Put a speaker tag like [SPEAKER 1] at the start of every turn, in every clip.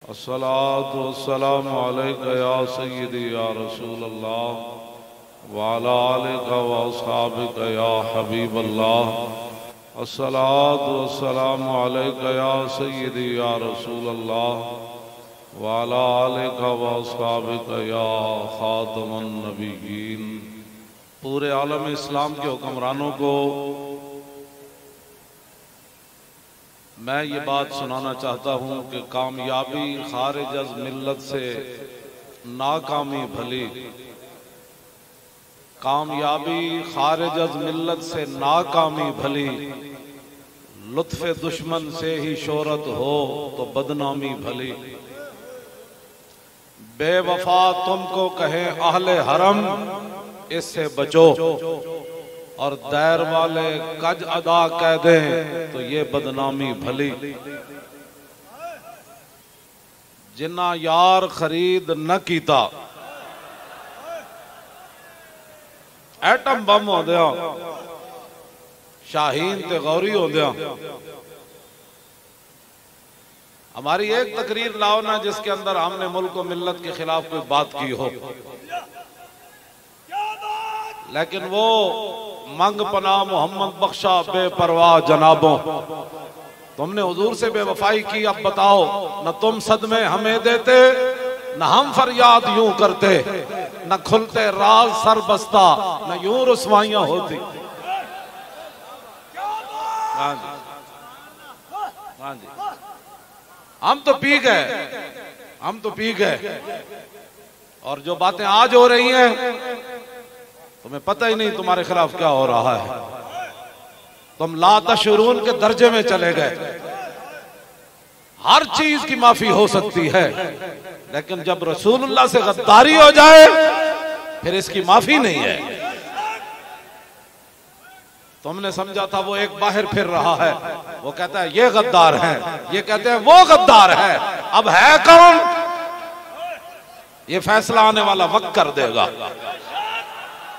[SPEAKER 1] अस्सलातु वस्सलामु अलैका या सय्यदी या रसूल अल्लाह व अला आलिका व अस्हाबिका या हबीब अल्लाह। अस्सलातु वस्सलामु अलैका या सय्यदी या रसूल अल्लाह व अला आलिका व अस्हाबिका या खातमुन नबिय्यीन। पूरे आलम इस्लाम के हुक्मरानों को मैं ये बात सुनाना चाहता हूँ कि कामयाबी खारिज अज मिल्लत से नाकामी भली, कामयाबी खारिज अज मिल्लत से नाकामी भली, लुत्फ़े दुश्मन से ही शोहरत हो तो बदनामी भली। बेवफा तुमको कहे अहले हरम इससे बचो, और दैर वाले कज अदा कह दें तो ये बदनामी भली। जिन्ना यार खरीद न कीता एटम बम हो दिया, शाहीन ते गौरी हो दिया। हमारी एक तकरीर लाओ ना जिसके अंदर हमने मुल्क व मिल्लत के खिलाफ कोई बात की हो, लेकिन वो मंग पना मोहम्मद बख्शा बेपरवाह जनाबों, तुमने हुजूर से बेवफाई की, अब बताओ न तुम सदमे हमें देते न हम फरियाद यूं करते, न खुलते राज सर बस्ता न यूं रुसवाइयां होती। हाँ जी, हाँ जी, हम तो पी गए, हम तो पी गए। और जो बातें आज हो रही हैं तुम्हें पता ही नहीं तुम्हारे खिलाफ क्या हो रहा है। तुम ला तशुरून के दर्जे में चले गए। हर चीज की माफी हो सकती है, लेकिन जब रसूलुल्लाह से गद्दारी हो जाए फिर इसकी माफी नहीं है। तुमने समझा था वो एक बाहर फिर रहा है, वो कहता है ये गद्दार है, ये कहते हैं वो गद्दार है। अब है कौन, ये फैसला आने वाला वक्त कर देगा।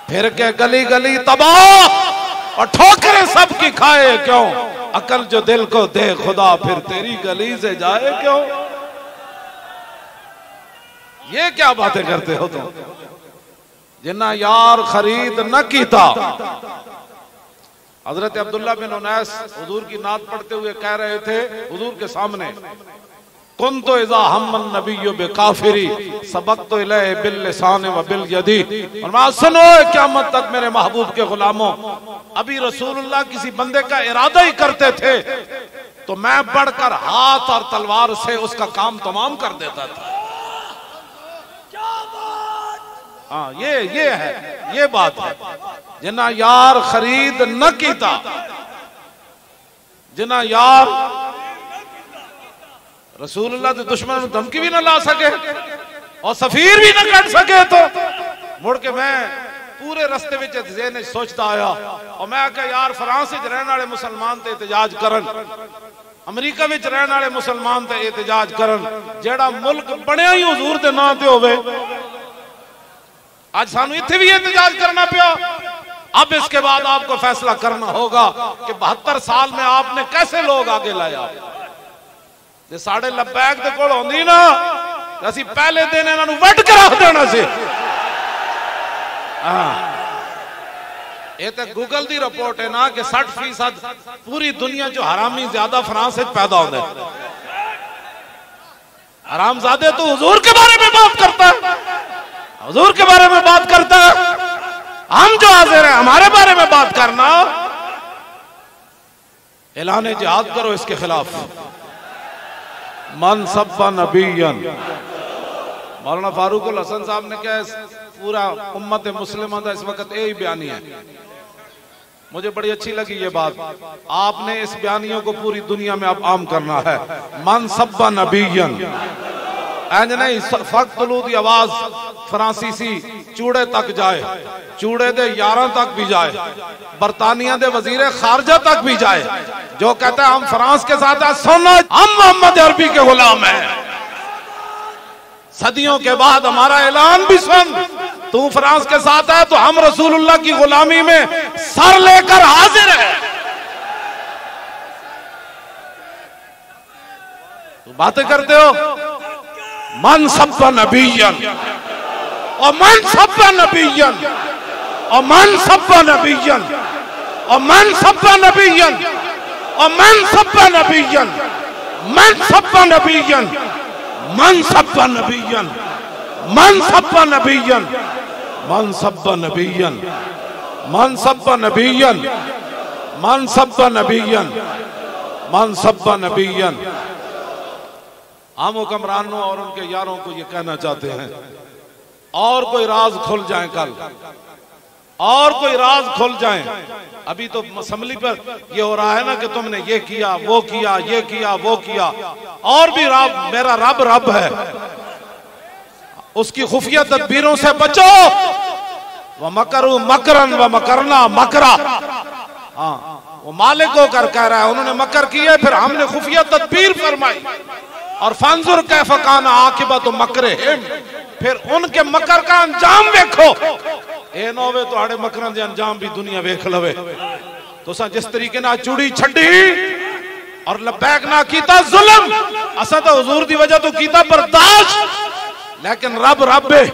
[SPEAKER 1] फिर के गली गली तबाह और ठोकरें सबकी खाए क्यों, अकल जो दिल को दे खुदा फिर तेरी गली से जाए क्यों। ये क्या बातें करते हो तुम, जिन्ना यार खरीद न कीता। हजरत अब्दुल्ला बिन उनैस हुजूर की नात पढ़ते हुए कह रहे थे हुजूर के सामने, कुन तो इज़ा हम्मन नबिय्यु बेकाफिरी सबक़्तु इलैहि बिल लिसान व बिल यदी। और मैं सुनो क़यामत तक मेरे महबूब के गुलामों, अभी रसूलुल्लाह किसी बंदे का इरादा ही करते थे तो मैं बढ़कर हाथ और तलवार से उसका काम तमाम कर देता था। हाँ ये है, ये बात है। जिन्ना यार खरीद न कीता, जिन्ना यार रसूलुल्लाह के दुश्मन में धमकी भी ना ला सके और सफीर भी ना कट सके, तो मुड़ के मैं पूरे रस्ते में जेहन सोचता आया और मैं आखा यार फ्रांस विच रहने वाले मुसलमान ते एहतजाज करन, अमरीका विच रहने वाले मुसलमान ते एहतजाज करन, जेड़ा मुल्क बनया ही हुजूर दे नाम ते होवे। आज सानू इत्थे भी एहतजाज करना पिया। अब इसके बाद आपको फैसला करना होगा कि 72 साल में आपने कैसे लोग आगे लाया। साढ़े लब्बैक दे कोल होंदी ना, असी पहले दिन इन्हां नूं वट के रख देना सी। ये तो गूगल दी रिपोर्ट है ना कि 60% पूरी दुनिया जो हरामी ज्यादा फ्रांस में पैदा होते हैं। हरामजादे तो हुजूर के बारे में बात करता है, हुजूर के बारे में बात करता है। हम जो हाजिर हैं हमारे बारे में बात करना, ऐलान जिहाद करो इसके खिलाफ। मन सब्बा नबीयन, मौलाना फारूकुल हसन साहब ने क्या पूरा उम्मत मुस्लिमा का इस वक्त यही बयानी है। मुझे बड़ी अच्छी लगी ये बात, आपने इस बयानियों को पूरी दुनिया में अब आम करना है। मन सब्बा नबीयन, इंज नहीं फक्तलू दी आवाज फ्रांसीसी चूड़े तक जाए, चूड़े दे यारां तक भी जाए, बरतानिया दे वजीर खारजा तक भी जाए। जो कहता है हम फ्रांस के साथ है, सुनो हम मोहम्मद अरबी के गुलाम हैं। सदियों के बाद हमारा ऐलान भी सुन, तू फ्रांस के साथ है तो हम रसूलुल्लाह की गुलामी में सर लेकर हाजिर है। तो बातें करते हो मन सब्बा नबिय्यन और मन सब्बा नबिय्यन और मन सब्बा नबिय्यन और मन सब्बा नबिय्यन और मन सब्बा नबिय्यन मन सब्बा नबिय्यन मन सब्बा नबिय्यन मन सब्बा नबिय्यन मन सब्बा नबिय्यन मन सब्बा नबिय्यन मन सब्बा नबिय्यन मन सब्बा नबिय्यन। हम हुक्मरानों और उनके यारों को ये कहना चाहते हैं, और कोई राज खुल जाए कल, और कोई राज खुल जाए। अभी तो असेंबली पर ये हो रहा है ना कि तुमने ये किया वो किया ये किया वो किया, और भी रब, मेरा रब रब है, उसकी खुफिया तदबीरों से बचो। वह मकरू मकरन व मकरना मकरा। हाँ, वो मालिक होकर कह रहा है उन्होंने मकर किए, फिर हमने खुफिया तदबीर फरमाई। और फंजुर कैफ कान आकिबत मकरे, फिर उनके मकर का अंजाम देखो। ए ना होवे तुहाडे मकरां दे अंजाम भी दुनिया वेख लवे। तुसा जिस तरीके ना चूड़ी छड्डी और लबैक ना कीता जुल्म, असा तो हुजूर दी वजह तो कीता बर्दाश्त, लेकिन रब रब है।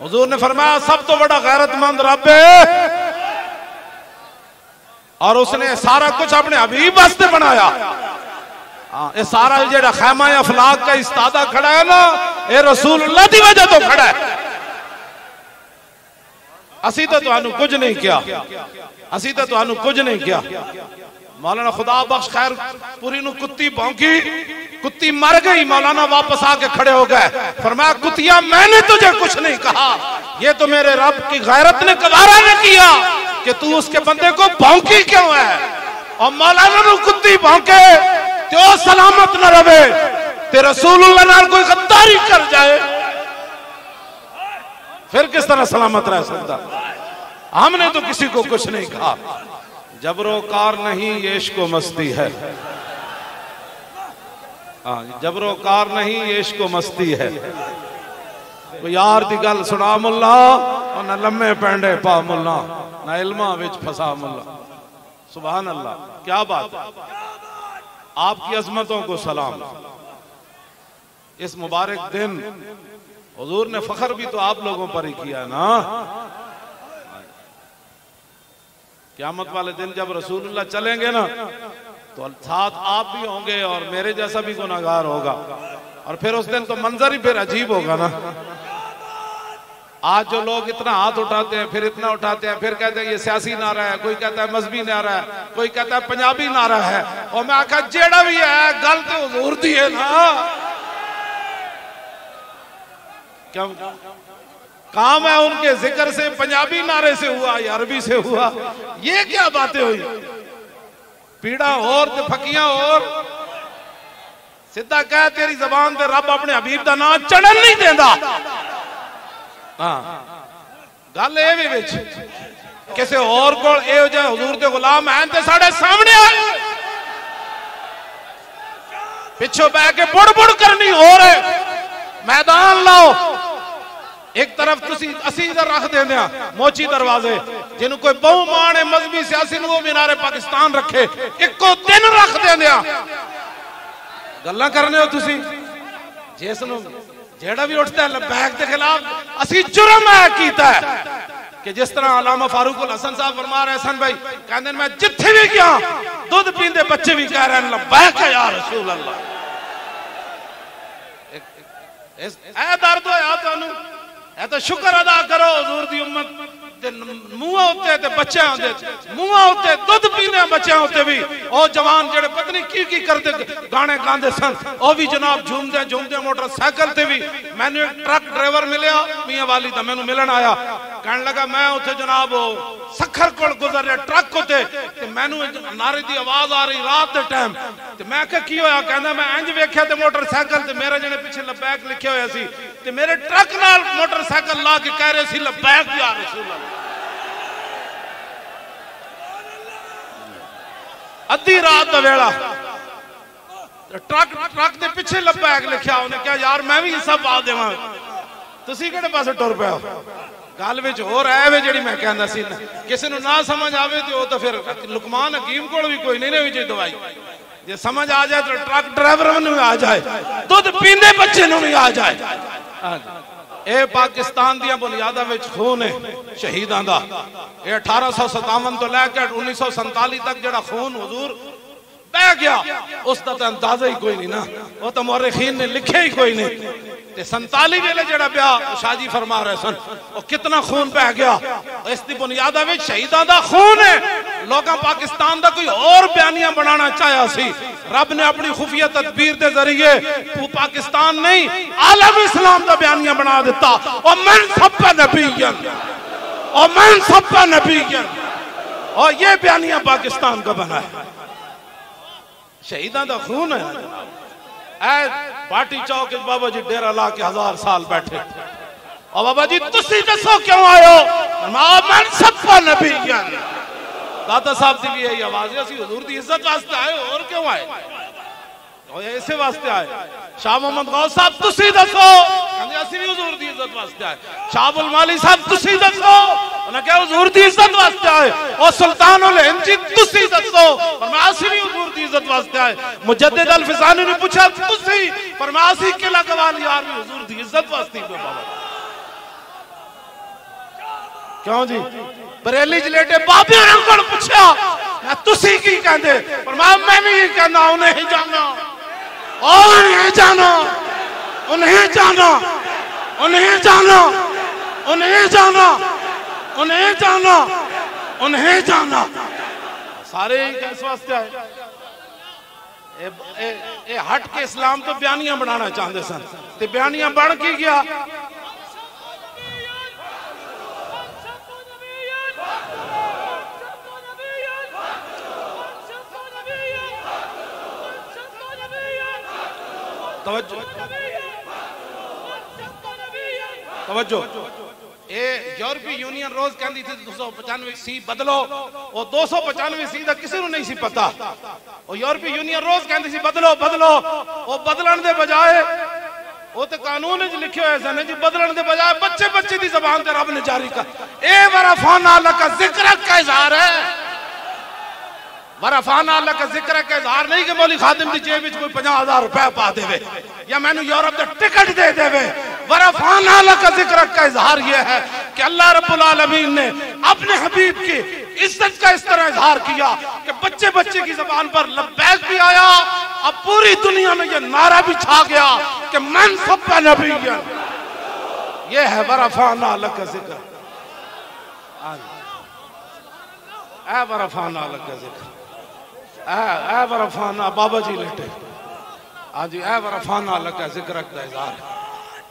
[SPEAKER 1] हुजूर ने फरमाया सब तो बड़ा गैरतमंद रब है, और उसने सारा कुछ अपने हबीब वास्ते बनाया। ये सारा जेड़ा खैमा अफलाक का इस्तादा खड़ा है ना, ये रसूलुल्लाह दी वजह तो खड़ा है। असी तो तुहानू कुछ नहीं किया, असी तो तुहानू कुछ नहीं किया। मौलाना खुदा बख्श खैर पूरी नु कुत्ती भौंकी, कुत्ती मर गई, मौलाना वापस आके खड़े हो गए, फरमाया कुतिया मैंने तुझे कुछ नहीं कहा, ये तो मेरे रब की गैरत ने गवारा ने किया कि तू उसके बंदे को भौंकी क्यों है। और मौलाना नु कुत्ती भौंके तो सलामत न रहे, ते रसूलुल्लाह नाल कोई गद्दारी कर जाए फिर किस तरह सलामत रह सकता। हमने तो किसी को कुछ नहीं कहा। जबरोकार नहीं ये इश्क व मस्ती है। जबरोकार नहीं ये इश्क व मस्ती है। कोई यार दी गल सुना मुल्ला, और न लम्मे पेंडे पा मुल्ला, न इल्मा विच फसा मुल्ला। सुभान अल्लाह, क्या बात है। आपकी अजमतों को सलाम। इस मुबारक दिन हुजूर ने फख्र भी तो आप लोगों पर ही किया ना। क़यामत वाले दिन जब रसूलुल्लाह चलेंगे ना, तो साथ आप भी होंगे और मेरे जैसा भी गुनाहगार होगा, और फिर उस दिन तो मंजर ही फिर अजीब होगा ना। आज जो लोग इतना हाथ उठाते हैं, फिर इतना उठाते हैं, फिर कहते हैं ये सियासी नारा है, कोई कहता है मजहबी नारा है, कोई कहता है पंजाबी नारा है, और मैं आखा जेड़ा भी है गल तो हुजूर दी है ना। क्या काम है उनके जिक्र से, पंजाबी नारे से हुआ या अरबी से हुआ, ये क्या बातें हुई। पीड़ा और ते फकियां और, सीधा कह तेरी जबान ते रब अपने हबीब दा नाम चढ़न नहीं देंदा। हाँ, गल ये भी विच किसी और को ए जे हुजूर दे गुलाम हैं ते साडे सामने आए, पिछो बह के बुड़ बुड़ करनी हो रहे। मैदान लाओ, एक तरफ तुसी असी इधर रख देंदे आ मोची दरवाजे, जिन्हों कोई बहु मान है मजहबी सियासी वो मीनारे पाकिस्तान रखे, इको दिन रख देंदे आ। गल्लां करने हो तुसी, जिसनों जेड़ा भी उठता है लबैक के खिलाफ असी जुर्म है कीता है। कि जिस तरह अल्लामा फारूक उल हसन साहब फरमा रहे सन भाई, कहते मैं जिथे भी गया दूध पींदे बच्चे भी कह रहे हैं लबैक है या रसूल अल्लाह। ऐ दर्द होया तुहानू, ऐ तो शुक्र अदा करो हुजूर दी उम्मत ते मुंहां उत्ते ते बच्चें होंदे, मुंहां उत्ते दुध पीने बच्चें उत्ते भी ओ जवान जेड़े पता नहीं की करते गाने गांदे सन, ओ भी जनाब झूमदे झूमदे मोटरसाइकिल ते भी। मैंने एक ट्रक ड्राइवर मिलया मियां वाली दा, मैनू मिलन आया, कहने लगा मैं उत्थे जनाब सखर कोल गुजर रहा ट्रक उत्ते, ते मैनू नारे दी आवाज आ रही रात दे टाइम, ते मैं कहा की होया, कहंदा मैं इंज वेख्या ते मोटरसाइकिल ते मेरे जने पीछे लबैक लिखे होया सी, ते मेरे ट्रक नाल मोटरसाइकिल ला के कह रहे सी लबैक या रसूल अल्लाह। अद्धी रात का वेला ट्रक के पिछे लबैक लिखा, उन्हें कहा यार मैं भी हिस्सा पा देवां, तुसीं किहड़े पासे टुर पे हो। गल विच होर है वे जिहड़ी मैं कहंदा सी, किसी नूं ना समझ आवे ते ओह तां फिर लुकमान हकीम कोल भी कोई नहीं होई जी दवाई। जे समझ आ जाए तो ट्रक ड्राइवर में आ जाए, दूध पीने बच्चे भी आ जाए। ए पाकिस्तान दिया बुनियादा विच खून है शहीदां दा। ये 1857 तो लैके 1947 तक जड़ा खून हुजूर बह गया, उसका तो अंदाजा ही कोई नहीं ना, वो तो मौरखीन ने लिखे ही कोई नहीं। 47 वेले जड़ा ब्याह शाहजी फरमा रहे सन, वो कितना खून बह गया। इसकी बुनियादा विच शहीदां दा खून है। लोग पाकिस्तान दा कोई और बयानिया बनाना चाहया सी, रब ने अपनी खुफिया तदबीर के जरिए पाकिस्तान नहीं आलम इस्लाम का बयानिया बना दिता। और मन सब्बा नबीयन, और मन सब्बा नबीयन, और ये बयानिया पाकिस्तान का बना है। शहीदां दा खून है। ऐ पार्टी चौक बाबा जी डेरा ला के 1000 साल बैठे, और बाबा जी तुसी दसो क्यों आयो? मन सब्बा नबीयन। दादा साहब की भी यही आवाज है, असि हुजूर की इज्जत वास्ते आए, और क्यों आए? और ऐसे वास्ते आए। शाह मोहम्मद गौस साहब तुसी दसो, कहंदे असि भी हुजूर की इज्जत वास्ते आए। शाह अब्दुल माली साहब तुसी दसो, उन्हें क्या हुजूर की इज्जत वास्ते आए। और सुल्तान उल हिंद जी तुसी दसो, फरमाया असि भी हुजूर की इज्जत वास्ते आए। मुजद्दिद अल फिसानी ने पूछा तुसी, फरमाया असि किला गवालियार भी हुजूर की इज्जत वास्ते बाबा। क्यों जी? बरेली जलेटे बाबे ने पूछा तुसी की कहंदे, फरमाया मैं भी ये कहना, उन्हें ही जाना, उन्हें जाना, उन्हें जाना, उन्हें जाना, उन्हें जाना, उन्हें जाना, उन्हें जाना। सारे किस वास्ते आए? ए हट के इस्लाम तो बयानियां बनाना चाहते सन, ते बयानियां बन की गया। तवज्जो तवज्जो। ये यूरोपीय यूनियन रोज कहती थी 295C बदलो, और 295C का किसी को नहीं सी पता। और यूरोपीय यूनियन रोज कहती सी बदलो बदलो, वो बदलन के बजाय वो तो कानून लिखे हुए सन जी, बदलन के बजाय बच्चे बच्चे की जबान से रब ने जारी कर। ए वरफाना लका जिक्र का इजहार है, वरफाना अल्लाह का जिक्र का इजहार नहीं कि मौली खादिम की जेब में कोई 50,000 रुपए पा देवे या मैंने यूरोप का टिकट दे देवे। वरफाना अल्लाह का जिक्र का इजहार यह है कि अल्लाह रब्बुल आलमीन ने अपने हबीब की इज्जत का इस तरह इजहार किया कि बच्चे बच्चे की जबान पर लब्बैक भी आया, अब पूरी दुनिया में यह नारा भी छा गया कि मन सब्बा नबिय्यन। यह है वरफाना अल्लाह का जिक्र। ए वरफाना अल्लाह का जिक्र, ए वरफाना बाबा जी लेटे आज, ए वरफाना अल्लाह का जिक्र का इजहार,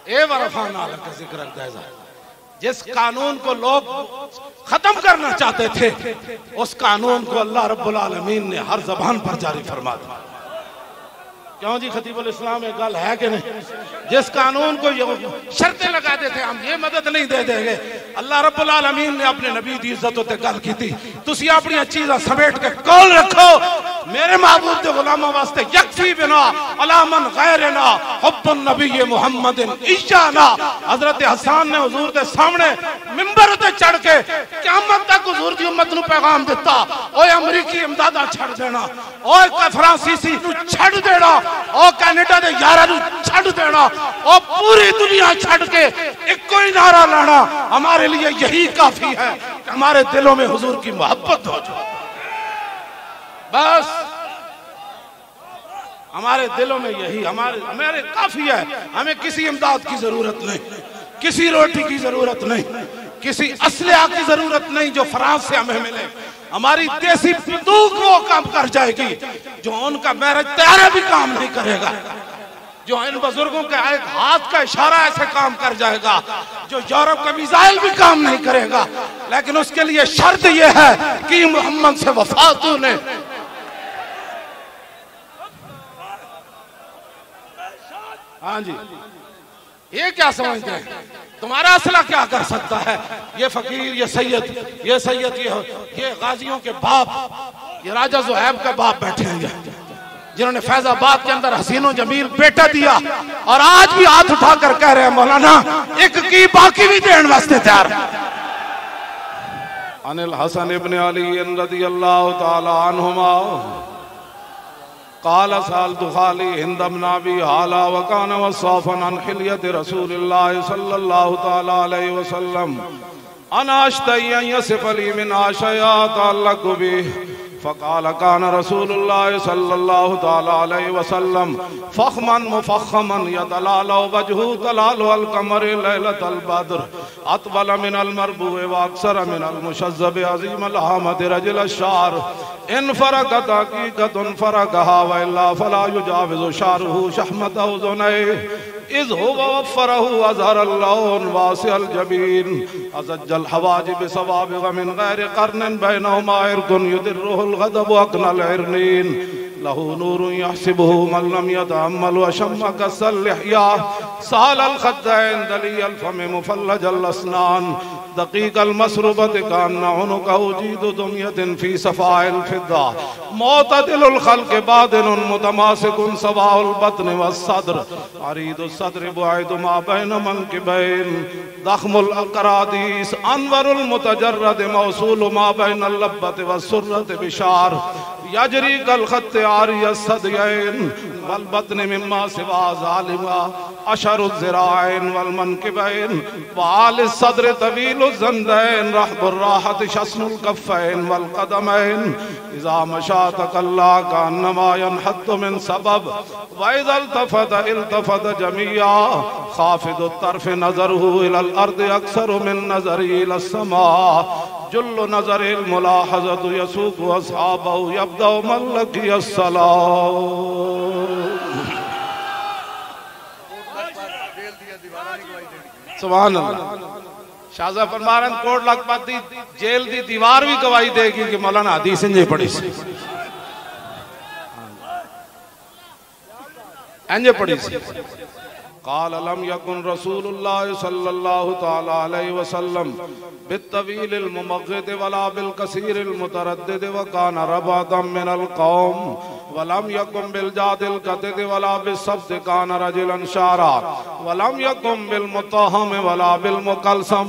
[SPEAKER 1] ए वरफाना अल्लाह का जिक्र का इजहार। जिस कानून को लोग खत्म करना चाहते थे, उस कानून को अल्लाह रब्बुल आलमीन ने हर जबान पर जारी फरमा दिया। क्यों जी खतीबुल इस्लाम एक गल है कि नहीं? जिस कानून को शर्तें लगाते थे हम ये मदद नहीं दे देंगे, अल्लाह रब्बुल आलमीन ने अपने नबी की इज्जत उत्ते गल की थी। तुसी अपनी चीज़ां समेट के कोल रखो, मेरे महबूब के गुलामों वास्ते यकफी बिना अला मन गैरना हुब्बुन नबी मुहम्मदिन इशाना। हजरत हसन ने हुजूर के सामने मिंबर ते चढ़ के क़यामत तक हुजूर की उम्मत नूं पैगाम दिता, ओए अमरीकी इमदादा छड़ देना, ओए फ्रांसीसी नूं छड़ देना, ओ कनाडा दे यारां नूं छड़ देना, ओ पूरी दुनिया छड़ के एक कोई नारा लाना, हमारे लिए यही काफी है कि हमारे दिलों में हुजूर की मोहब्बत हो जाए। बस हमारे दिलों में यही हमारे काफी है। हमें किसी इमदाद की जरूरत नहीं, किसी रोटी की जरूरत नहीं, किसी असलहा की जरूरत नहीं जो फ्रांस से हमें मिले। हमारी देसी बंदूक वो काम कर जाएगी जो उनका मैरिज तैयारा भी काम नहीं करेगा, जो इन बुजुर्गों के एक हाथ का इशारा ऐसे काम कर जाएगा जो यूरोप का मिसाइल भी काम नहीं करेगा। लेकिन उसके लिए शर्त यह है कि मोहम्मद से वफा तूने। हाँ जी, ये क्या समझते हैं? तुम्हारा असला क्या कर सकता है? ये फकीर, ये सैयद, ये गाजियों के बाप, ये राजा ज़ुहैब का बाप बैठे हैं जिन्होंने फैजाबाद के अंदर हसीनो जमील बेटा दिया, और आज भी हाथ उठाकर कह रहे हैं मौलाना एक की बाकी भी देने वास्ते तैयार। अनिल हसन इब्ने अली रज़ियल्लाहु ताला अन्हुमा काला साल दुखाली हिंदमना भी हाला वकान वसाफन अन हिलियत रसूलिल्लाह सल्लल्लाहु ताला अलैहि वसल्लम अनाश्तय्य यसिफली मिन आशया ताल्लुक बि फ़क़ाल कान रसूलुल्लाह सल्लल्लाहु ताला अलैहि वसल्लम फ़ख़मन मुफ़ख़मन यतलालु वजहु तलालु अल क़मर लैलतल बद्र अतवल मिनल मरबूअ व अक्सर मिनल मुशज़्ज़ब अज़ीम अल आहमद रजिल अश्शार इन फ़रक़त हक़ीक़तुन फ़रक़हा व इल्ला फ़ला युजाविज़ु शारुहु शहमतहु ज़ुनैह इज़ हुवा वफ़रहु अज़हरल लौन वासिअल जबीन अज़ज्जल हवाजिब सवाबिग़ मिन गैरि क़र्निन बैनहुमा इर्क़ुन युदिर्रुहुल ग़दबु अक़नल इरनीन लहू नूरुन यहसिबुहु मन लम यतअम्मल व शम्म कस्सल लिह्या सहलल ख़द्दैन दलियल फ़म मुफ़ल्लजल अस्नान दक़ीक़ल मसरूबत कान्ना उनुक़हु जीदु दुम्यतिन फ़ी सफ़ाइल फ़िद्दा मुअतदिलुल ख़ल्क़ बादिनुन मुतमासिकुन सवाउल बत्न वस्सद्र अरीदुस सद्र बुआइदु मा बैन मनकिबैन दख़्मुल अक़रादीस अनवरुल मुतजर्रद मौसूलु मा बैनल लब्बति वस्सुर्रति बिशार यजरी कल ख़त्त आरियस सदयैन वल बत्न मिम्मा सिवा ज़ालिमा अशरुज़ ज़िराइन वल मनकिबैन व आलिस सद्र तवीलुज़ ज़ंदैन रहबुर राहत शस्नुल कफ़ैन वल क़दमैन इज़ा मशा तक़ल्ला कअन्नमा यनहत्तु मिन सबब व इज़ा इल्तफ़त जमीआ ख़ाफ़िदुत तर्फ़ नज़रुहु इलल अर्दि अक्सरु मिन नज़रिही इलस समा जुल्लु नज़रिल मुलाहज़तु यसूक़ु अस्हाबहु यब्दअु मन लक़ियस सलाम। सुभान अल्लाह। शाहज़ा फरमारन कोट लखपत दी जेल दी दीवार भी गवाही देगी कि मौलाना हदीस इंजे पढ़ी सी इंजे पढ़ी सी। क़ाल लम यकुन रसूलुल्लाह सल्लल्लाहु ताला अलैहि वसल्लम बित्तवीलिल मुमग़्ग़िद वला बिल कसीरिल मुतरद्दिद व कान रबातम मिनल कौम वलम यकुम बिल जादिल कतिद वला बिस्सब्द कान रजुलन शारा वलम यकुम बिल मुत्तहम वला बिल मुकलसम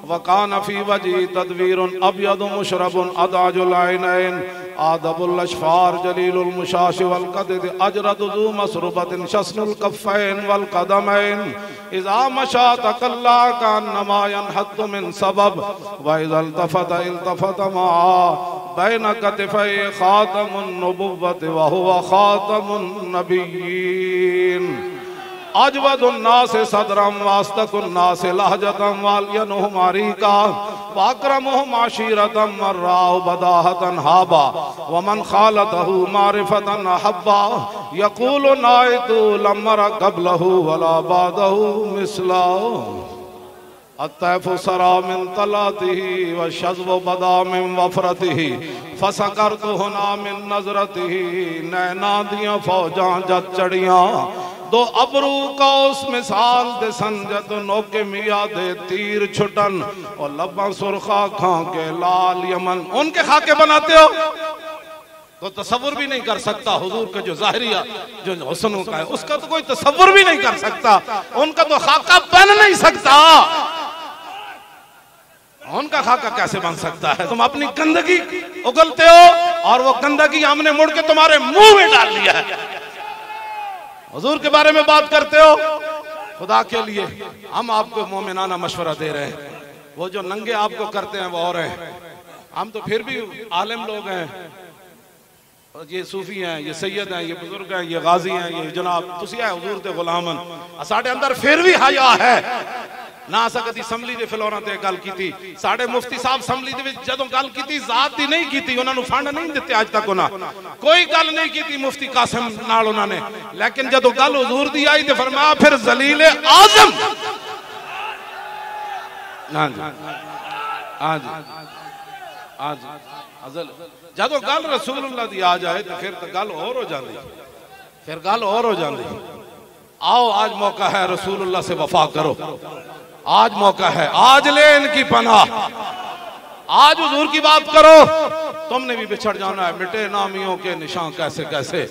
[SPEAKER 1] व कान फी वजही तदवीरुन अबयदु मुशरबुन अदाजुल ऐनैन आदबुल अशफार जलीलुल मुशाश वल कदिद अजरदु ज़ू मसरूबतिन शस्नुल कफ़ैन वल क़दमैन इज़ा मशा तक़ल्ला कअन्नमा यनहत्तु मिन सबब व इज़ा इल्तफ़त मा बैन कतिफ़ै ख़ातमुन नबुव्वत व हुवा ख़ातमुन नबिय्यीन अजवदुन नास सदरम वास्तकुन नास लहजतम वालियनुहुम अरीका वाकरमुहुम आशीरतम मर्राउ बदाहतन हाबा वमन खालतहु मारिफतन अहब्बा यक़ूलु नाइतु लम्मरा क़ब्लहु वला बादहु मिसला अत्तैफु सरा मिन तलातिही व शज़्व बदा मिन वफ़रतिही फसकरतु हुना मिन नज़रतिही नैना दियां फौजां जद चढ़ियां दो अबरू का उस मिसाल दे संजत नोके मिया दे तीर छुटन और लब्बा सुरखा खां के लाल यमन उनके खाके बनाते हो तो तसव्वुर भी नहीं कर सकता हुजूर के जो ज़ाहिरिया जो हुस्न का है उसका तो कोई तसव्वुर भी नहीं कर सकता। उनका तो खाका बन नहीं सकता। उनका खाका कैसे बन सकता है? तुम अपनी गंदगी उगलते हो और वो गंदगी हमने मुड़ के तुम्हारे मुंह में डाल दिया है। हुजूर के बारे में बात करते हो, खुदा के लिए हम आपको मोमिनाना मशवरा दे रहे हैं। वो जो नंगे आपको करते हैं वो और हैं, हम तो फिर भी आलिम लोग हैं, ये सूफी हैं, ये सैयद हैं, ये बुजुर्ग हैं, ये गाजी हैं, ये जनाब तुसी है हुजूर दे गुलामन साडे अंदर फिर भी हया है ना। असा कदी असैंबली दे फ्लोरां ते गल कीती, साडे मुफ्ती साहब असैंबली दे विच जदों गल कीती जात दी नहीं कीती, उन्हां नूं फंड नहीं दित्ते अज तक, उन्हां कोई गल नहीं कीती मुफ्ती कासिम नाल उन्हां ने, लेकिन जदों गल हुजूर दी आई ते फरमाया फिर जलील आजम। हां जी हां जी हां जी जदों गल रसूलुल्लाह दी आ जाए तो फिर तो गल और हो जाती, फिर गल और हो जाती। आओ आज मौका है, रसूलुल्लाह से वफा करो, आज मौका है, आज ले इनकी पनाह, आज हुजूर की बात करो। तुमने भी बिछड़ जाना है, मिटे नामियों के निशान कैसे कैसे,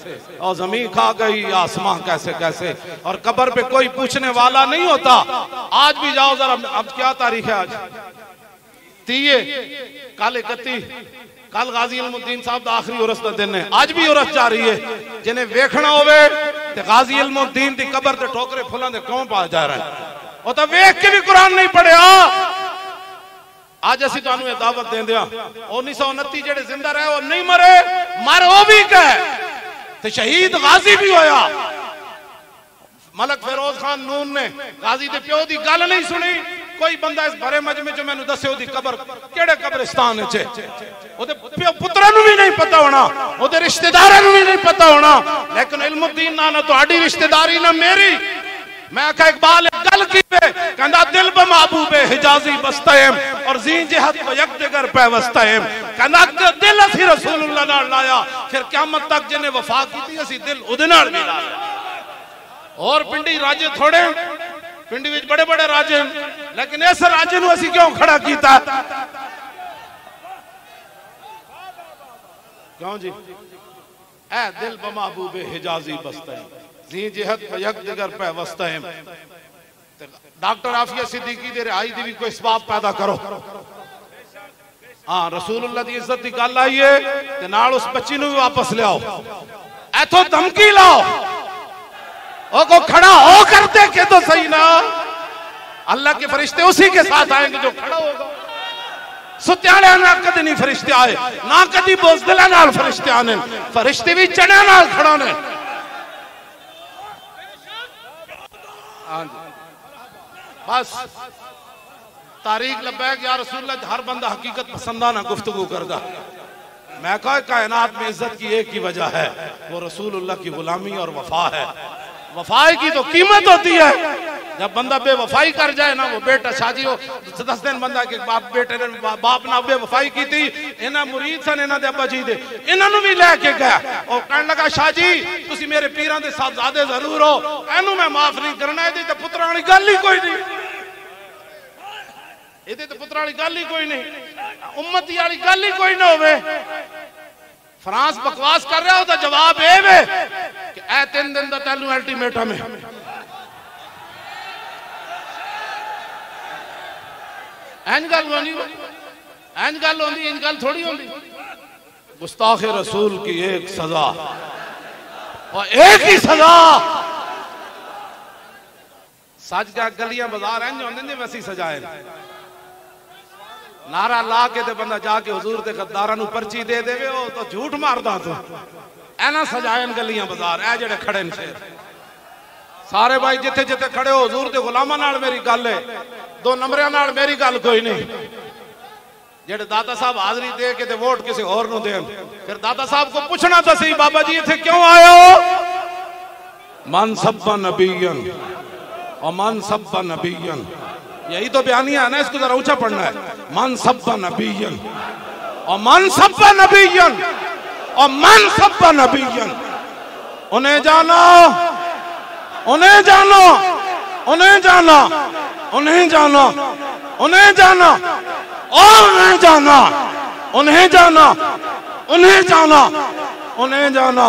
[SPEAKER 1] और जमीन खा गई आसमां कैसे कैसे, और कब्र पे कोई पूछने वाला नहीं होता। आज भी जाओ जरा, अब क्या तारीख है आज? 30 कल 31 कल गाजी इल्मुद्दीन साहब का आखिरी उरस का दिन है, आज भी उरस जा रही है। जिन्हें वेखना होवे ते गाजी इल्मुद्दीन की कबर ते ठोकरे फुलां दे क्यों पा जा रहा है? वो तो वेख के भी कुरान नहीं पढ़िया। आज असी तुहानू ये दावत देंदे आ, 1929 जेड़े जिंदा रहे वो नहीं मरे, मर वो भी कह ते शहीद गाजी भी होया। मलक फिरोज खान नून ने गाजी दे प्यो दी गल नहीं सुनी। कोई बंदा इस भरे मजमे च मैनू दसे ओदी कबर केड़े कब्रिस्तान च, ओदे पुत्रा नू भी नहीं पता होना, ओदे रिश्तेदारां नू भी नहीं पता होना। लेकिन इल्मुद्दीन ना तोड़ी रिश्तेदारी ना मेरी। मैं आखा इकबाल गल की कहंदा दिल ब महबूबे हिजाजी बस्तएम और जी जिहद यक जगर पैवस्तएम। कहंदा दिल असी रसूलुल्लाह नाल लाया, फिर क़यामत तक जिन्हें वफा कीती असी दिल उहदे नाल भी लाया। और पिंडी राजे थोड़े, पिंडी विच बड़े बड़े राजे, लेकिन इस राजे नू असी क्यों खड़ा कीता? क्यों जी? ऐ दिल ब महबूबे हिजाजी बस्तएम जी जिहद यक जगर पैवस्तएम। डॉक्टर आफिया सिद्दीकी दे रिहाई दी भी कोई सबब पैदा करो। हाँ, रसूलुल्लाह दी इज्जत दी गल आई है ते नाल उस बच्ची नू भी वापस ले आओ। इथों धमकी लाओ, ओ को खड़ा हो करते के तो सही ना। अल्लाह के फरिश्ते उसी के साथ आएंगे जो खड़ा होगा। सुत्याले ना कदी नहीं फरिश्ते आए, ना कदी बोझदिला नाल फरिश्ते आने। फरिश्ते भी चढ़े नाल खड़ा ने। बस तारीख लब्बैक या रसूलुल्लाह, हर बंदा हकीकत पसंदाना गुफ्तगू करदा। मैं कहा कायनात में इज्जत की एक ही वजह है, वो रसूलुल्लाह की गुलामी और वफा है। वफाई की तो कीमत होती है। जब बंदा बेवफाई कर जाए ना, वो बेटा शादी हो 10 दिन बंदा के बाप बेटे ने बाप ना बेवफाई की थी। इन्हें मुरीद सन इन्हों के अब्बा जी दे, इन्होंने भी लैके गया और कहने लगा शाह जी तुसी मेरे पीरां दे साहबजादे जरूर हो, इनू मैं माफ नहीं करना। ये तो पुत्रा वाली गल ही कोई नहीं, ये तो पुत्रा वाली गल ही कोई नहीं, उम्मती वाली गल ही कोई ना होवे। फ्रांस बकवास कर रहा हो तो जवाब ए वे कि ए 3 दिन का तेनू अल्टीमेटम है। इंज गल होनी, इंज गल होंदी, इंज गल थोड़ी होंदी। गुस्ताखे रसूल की एक सजा और एक ही सजा। सच क्या गलियां बाजार इंज होंदे ने वैसी सजाए। नारा ला के ते बंदा जाके हुजूर दे गद्दारां नू पर्ची दे देवे, ओ तो झूठ मारदा। तो ऐना सजायन गलियां बाजार ए जेड़े खड़े ने सारे भाई जिथे जिथे खड़े हो, हुजूर दे गुलामां नाल मेरी गल है, 2 नंबरियां नाल मेरी गल कोई नहीं। जेड़े दाता साहब हाजरी दे के ते वोट किसी होर नू देन, फिर दाता साहब को पूछना तो सही बाबा जी इथे क्यों आए हो? मन सब्बा नबियन और मन सब्बा नबियन, यही तो बयानिया है ना, इसको जरा ऊंचा पढ़ना है। मन सब्बा नबियन और मन सब्बा नबियन और मन सब्बा नबियन। उन्हें जानो, उन्हें जानो, उन्हें जानो, उन्हें जानो, उन्हें जानो, उन्हें जानो, उन्हें जानो, उन्हें जानो, उन्हें जानो।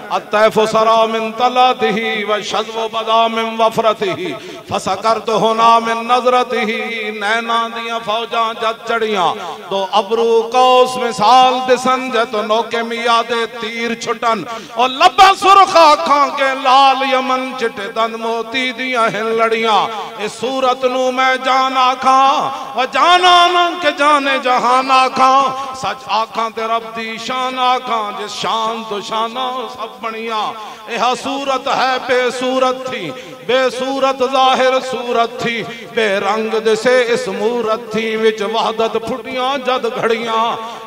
[SPEAKER 1] अतैफु सरा मिन तलातिही व शज़्व बदा मिन वफरतिही फसकरतु हुना मिन नज़रतिही। नैना दियां फौजां जद चढ़ियां दो अबरू कौस मिसाल दिसन जत नौके मिया दे तीर छुटन और लब्बा सुरखा अखां के लाल यमन चिटे दंद मोती दियां हिल लड़ियां। इस सूरत नू मैं जान आखां व जाना मन के जाने जहान आखां। सच आखां ते रब दी शान आखां, जिस शान तो शाना सब बनिया। यह सूरत है बेसूरत थी, बेसूरत जाहिर सूरत थी, बेरंग दिसे इस मूरत थी विच वहदत फुटियां जद घड़ियां।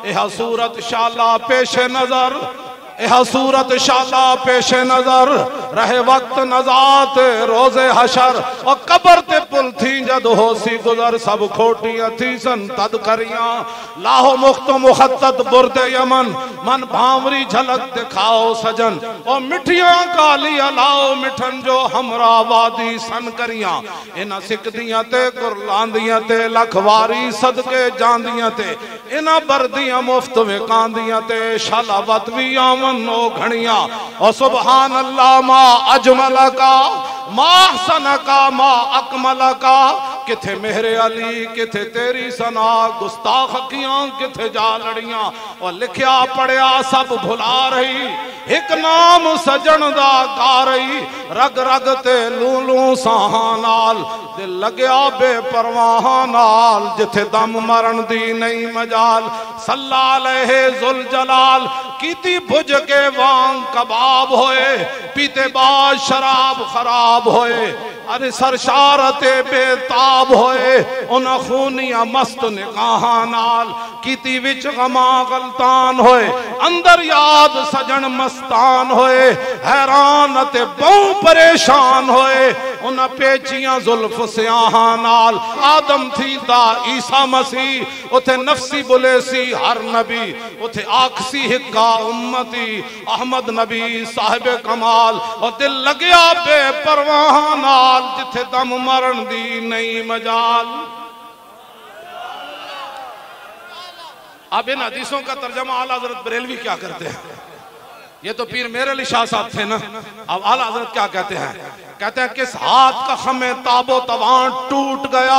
[SPEAKER 1] यह सूरत शाला पेश नजर, यह सूरत शाला पेश नजर रहे वक्त नजात रोजे हशर। और कबर ते पुल थी जद होसी गुजर सब खोटियां थी सन तद करियां। लाहो मुख्त मुखत्तत बुरदे यमन मन भावरी झलक दिखाओ सजन। और मिठियां कालियां लाओ मिठन जो हमरा वादी सन करियां। इना सिकदियां ते कुरलांदियां ते लखवारी सदके जांदियां ते इना बरदियां मुफ्त विकांदियां ते शलावत भी आवन नो घड़ियां। और सुबहान अल्लाह मा अजमल का मा हसन का मा अकमल का किथे मेहरे अली किथे तेरी सना, गुस्ताख अखियां किथे जा लड़ियां, और लिखया पढ़िया सब भुला रही, एक नाम सजन दा गा रही, रग रग ते लू लू साहां नाल, दिल लगया बेपरवाह नाल, जिथे दम मरण दी नहीं मजाल, सल्ला अलैहि जुल जलाल, कीती भुज के वांग कबाब होए, पीते बाद शराब खराब होए, अरे सरशारते बेताब होए, उन खूनिया मस्त निगाहां नाल, कीती विच गमा गलतान होए, अंदर याद सजन मस्तान होए, हैरान ते बहु परेशान होए, उन पेचियां जुल्फ स्याहां नाल, आदम थी दा ईसा मसीह, उथे नफसी बुले सी हर नबी, उथे आखसी हिक्का उम्मती अहमद नबी साहिब कमाल, और दिल लगया बेपरवाह नाल, जिथे दम मरण दी नहीं मजाल। अब इन हदीसों का तर्जमा आला हजरत बरेलवी क्या करते हैं? ये तो पीर मेरे अली शाह साहब थे ना। अब आला हजरत क्या कहते हैं? कहते हैं किस हाथ का खमे ताबो तवान टूट गया,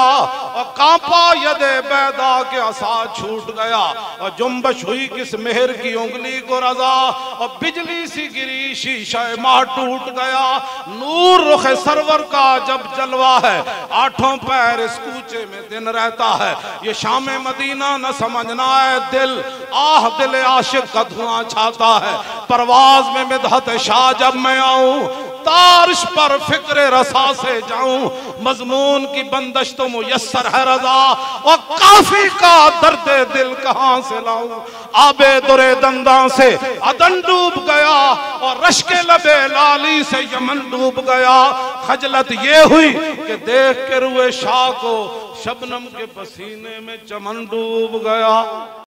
[SPEAKER 1] और कांपा यदे बैदा के असा छूट गया, और जुम्बश हुई किस मेहर की उंगली को रजा, और बिजली सी गिरी शीशा माह टूट गया, नूर रुख सरवर का जब जलवा है, आठों पैर इस कूचे में दिन रहता है, ये शाम मदीना न समझना है दिल, आह दिल आशिक का धुआं छाता है, परवाज में मिदहत शाह जब मैं आऊं, तारिश पर फिक्र रसा से जाऊं, मजमून की बंदश तो मुयस्सर है रजा, और काफी का दर्द दिल कहां से लाऊं, आबे दुरे दंदा से अदन डूब गया, और रश्के लबे लाली से यमन डूब गया, खजलत ये हुई कि देख के रुए शाह को शबनम के पसीने में चमन डूब गया।